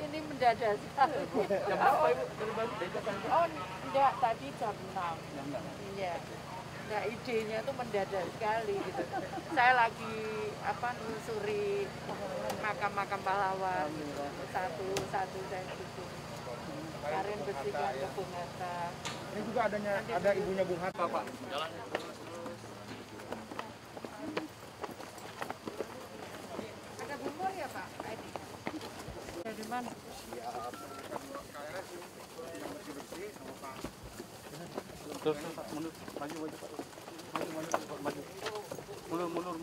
Ini mendadak sekali. Jam berapa Ibu dari Bandung? Dari Jakarta? Oh, enggak, tadi jam 6. Jam 6. Iya. Nah, idenya tuh mendadak sekali gitu. Saya lagi nelusuri makam-makam pahlawan. Satu-satu saya bikin. Kemarin bersihkan ke Bung Hatta. Ini juga ada ibunya Bung Hatta, Pak. Jalan. Ada bumur ya, Pak? Ini. Dari mana? Siap. Yang bersih-bersih sama Pak. Terus Pak, mundur, maju Pak. Maju. Mundur.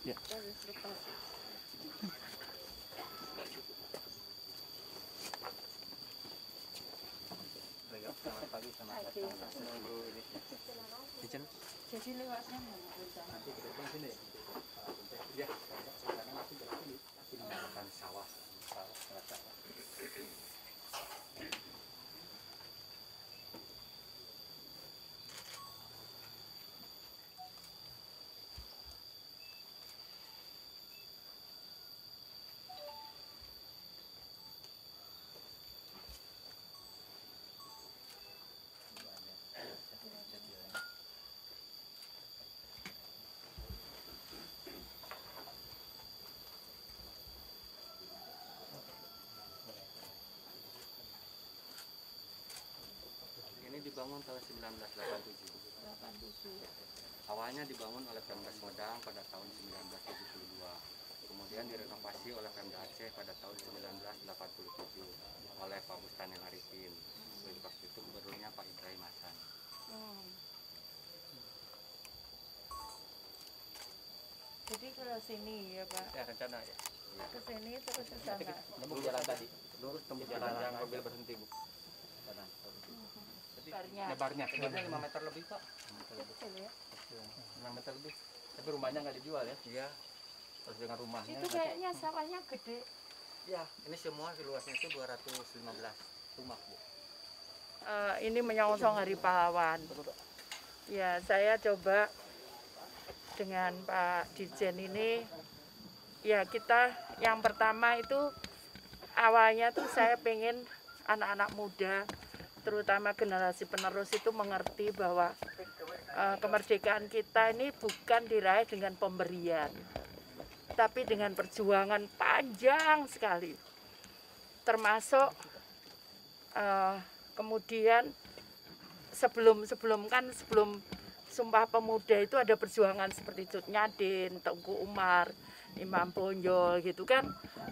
Ya. Selamat pagi sama menunggu ini. Jadi lewatnya Nanti ke depan sini. Ya. Sekarang nanti berarti makan sawah. Ini dibangun tahun 1987. Awalnya dibangun oleh Pemda Sumedang pada tahun 1972. Kemudian direnovasi oleh Pemda Aceh pada tahun 1987 oleh Pak Bustani Arifin. Waktu itu gubernurnya Pak Ibrahim Hasan. Jadi ke sini ya, Pak? Ya, rencana ya. Ke sini terus ke sana. Tembus jalan tadi. Lurus tembus jalan yang mobil berhenti, Bu. Kanan. Lebarnya 5 meter lebih, Pak. Kecil ya? 5 meter lebih. Tapi rumahnya nggak dijual ya? Iya. Terus dengan rumahnya. Itu kayaknya sawahnya gede. Ya, ini semua luasnya itu 215 rumah, Bu. Ini menyongsong Hari Pahlawan. Ya, saya coba dengan Pak Dirjen ini, ya kita yang pertama itu awalnya tuh saya pengen anak-anak muda, terutama generasi penerus itu mengerti bahwa kemerdekaan kita ini bukan diraih dengan pemberian, tapi dengan perjuangan panjang sekali. Termasuk kemudian sebelum Sumpah Pemuda itu ada perjuangan seperti Cut Nyadin, Tengku Umar, Imam Bonjol gitu kan.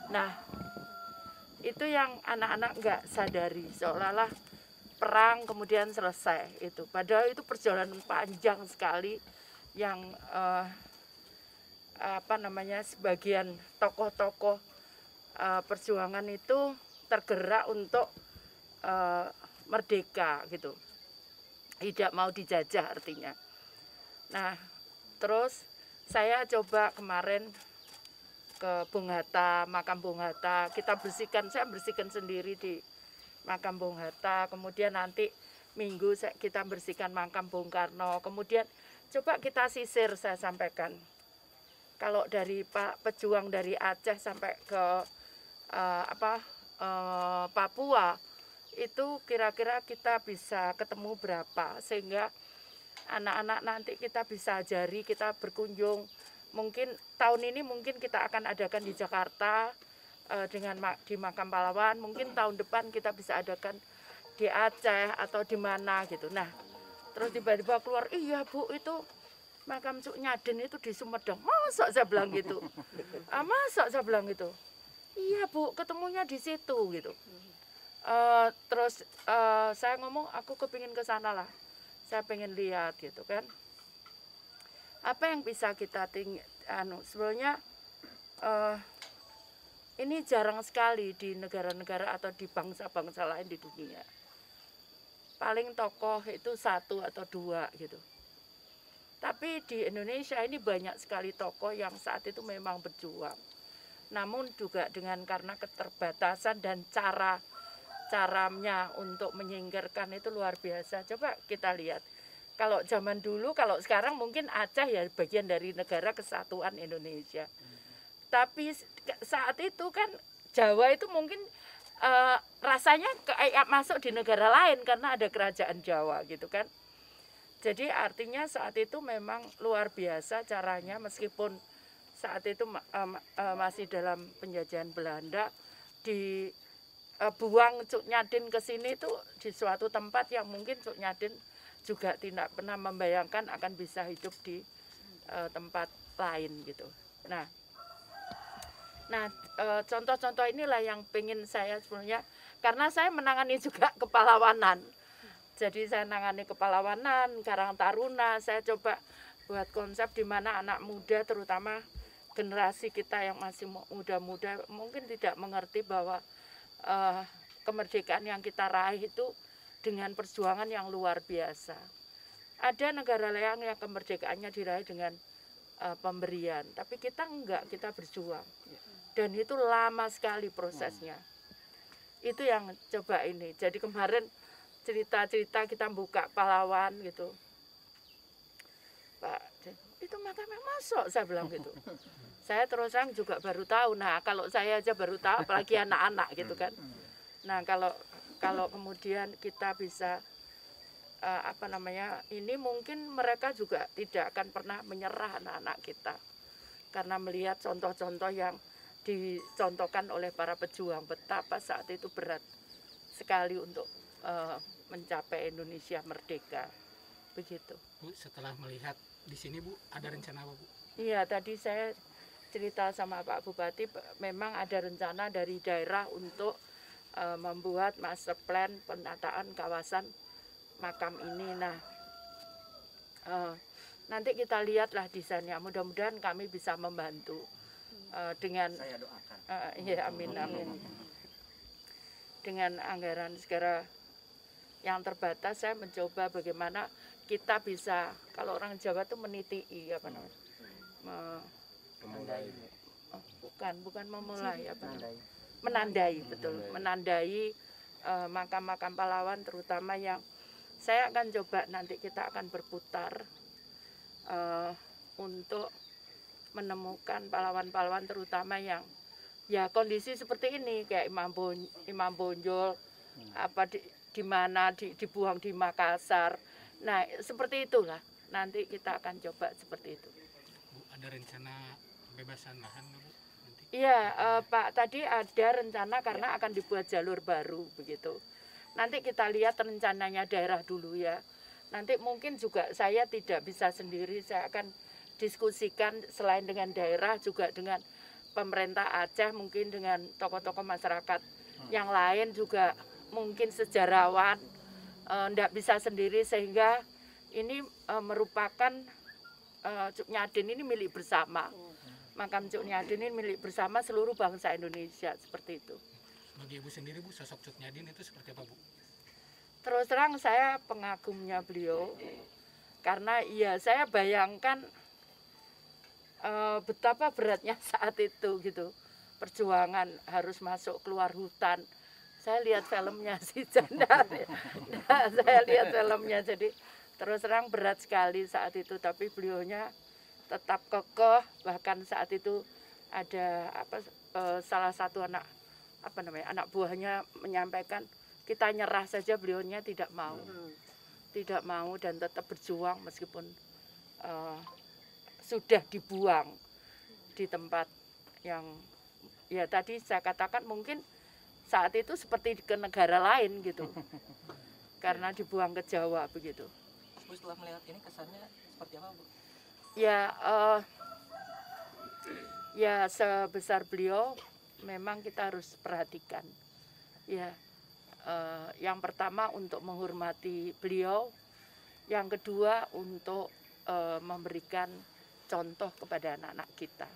Nah, itu yang anak-anak nggak sadari, seolah-olah perang kemudian selesai itu. Padahal itu perjalanan panjang sekali yang sebagian tokoh-tokoh perjuangan itu tergerak untuk merdeka gitu. Tidak mau dijajah artinya. Nah, terus saya coba kemarin ke Bung Hatta, makam Bung Hatta, saya bersihkan sendiri di makam Bung Hatta, kemudian nanti Minggu kita bersihkan makam Bung Karno, kemudian coba kita sisir, saya sampaikan. Kalau dari Pak pejuang dari Aceh sampai ke Papua, itu kira-kira kita bisa ketemu berapa, sehingga anak-anak nanti kita bisa ajari, kita berkunjung. Mungkin tahun ini kita akan adakan di Jakarta di Makam Pahlawan. Mungkin tahun depan kita bisa adakan di Aceh atau di mana gitu. Nah, terus tiba-tiba keluar, iya Bu, itu makam Cuk Nyadin itu di Sumedang. Masa saya bilang gitu? Masa saya bilang gitu? Iya Bu, ketemunya di situ gitu. Terus saya ngomong, aku kepingin ke sana lah. Saya pengen lihat gitu kan. Apa yang bisa kita sebenarnya ini jarang sekali di negara-negara atau di bangsa-bangsa lain di dunia. Paling tokoh itu 1 atau 2 gitu. Tapi di Indonesia ini banyak sekali tokoh yang saat itu memang berjuang. Namun juga dengan karena keterbatasan dan caranya untuk menyingkirkan itu luar biasa. Coba kita lihat. Kalau zaman dulu, kalau sekarang mungkin Aceh ya bagian dari Negara Kesatuan Indonesia. Tapi saat itu kan Jawa itu mungkin rasanya kayak masuk di negara lain karena ada kerajaan Jawa gitu kan. Jadi artinya saat itu memang luar biasa caranya, meskipun saat itu masih dalam penjajahan Belanda, dibuang Cuk Nyadin ke sini itu di suatu tempat yang mungkin Cuk Nyadin juga tidak pernah membayangkan akan bisa hidup di tempat lain gitu. Nah, contoh-contoh inilah yang pengen saya sebenarnya, karena saya menangani juga kepalawanan. Jadi saya menangani kepalawanan, Karang Taruna, saya coba buat konsep di mana anak muda, terutama generasi kita yang masih muda-muda, mungkin tidak mengerti bahwa kemerdekaan yang kita raih itu dengan perjuangan yang luar biasa. Ada negara lain yang kemerdekaannya diraih dengan pemberian, tapi kita enggak, kita berjuang. Dan itu lama sekali prosesnya. Itu yang coba ini. Jadi kemarin cerita-cerita kita buka pahlawan gitu. Pak, itu makamnya masuk, saya bilang gitu. Saya terus terang juga baru tahu. Nah, kalau saya aja baru tahu, apalagi anak-anak gitu kan. Nah, kalau kemudian kita bisa ini mungkin mereka juga tidak akan pernah menyerah, anak-anak kita, karena melihat contoh-contoh yang dicontohkan oleh para pejuang, betapa saat itu berat sekali untuk mencapai Indonesia merdeka, begitu. Bu, setelah melihat di sini Bu, ada rencana apa Bu? Iya, tadi saya cerita sama Pak Bupati, memang ada rencana dari daerah untuk membuat master plan penataan kawasan makam ini. Nah, nanti kita lihatlah desainnya. Mudah-mudahan kami bisa membantu dengan. Saya doakan. Ya, amin, amin. Dengan anggaran segera yang terbatas, saya mencoba bagaimana kita bisa, kalau orang Jawa itu meniti, apa namanya? Bukan memulai, apa namanya? Menandai, betul, menandai makam-makam pahlawan, terutama yang saya akan coba nanti kita akan berputar untuk menemukan pahlawan-pahlawan, terutama yang ya kondisi seperti ini, kayak Imam Bonjol, apa di mana dibuang di Makassar. Nah, seperti itulah. Nanti kita akan coba seperti itu. Bu, ada rencana pembebasan lahan Bu? Iya, Pak, tadi ada rencana karena akan dibuat jalur baru begitu. Nanti kita lihat rencananya daerah dulu ya. Nanti mungkin juga saya tidak bisa sendiri, saya akan diskusikan selain dengan daerah juga dengan pemerintah Aceh, mungkin dengan tokoh-tokoh masyarakat yang lain juga, mungkin sejarawan, tidak bisa sendiri, sehingga ini merupakan Cuk Nyadin ini milik bersama. Makam Cuk Nyadin ini milik bersama seluruh bangsa Indonesia, seperti itu. Bagi Ibu sendiri Bu, sosok Cuk Nyadin itu seperti apa Bu? Terus terang saya pengagumnya beliau, karena ya saya bayangkan betapa beratnya saat itu gitu, perjuangan harus masuk keluar hutan. Saya lihat filmnya sih, saya lihat filmnya, jadi terus terang berat sekali saat itu, tapi beliaunya tetap kokoh. Bahkan saat itu ada salah satu anak buahnya menyampaikan kita nyerah saja, beliaunya tidak mau, dan tetap berjuang meskipun sudah dibuang di tempat yang ya tadi saya katakan mungkin saat itu seperti ke negara lain gitu, karena dibuang ke Jawa begitu. Bu, setelah melihat ini kesannya seperti apa Bu? Ya sebesar beliau memang kita harus perhatikan. Ya, yang pertama untuk menghormati beliau, yang kedua untuk memberikan contoh kepada anak-anak kita.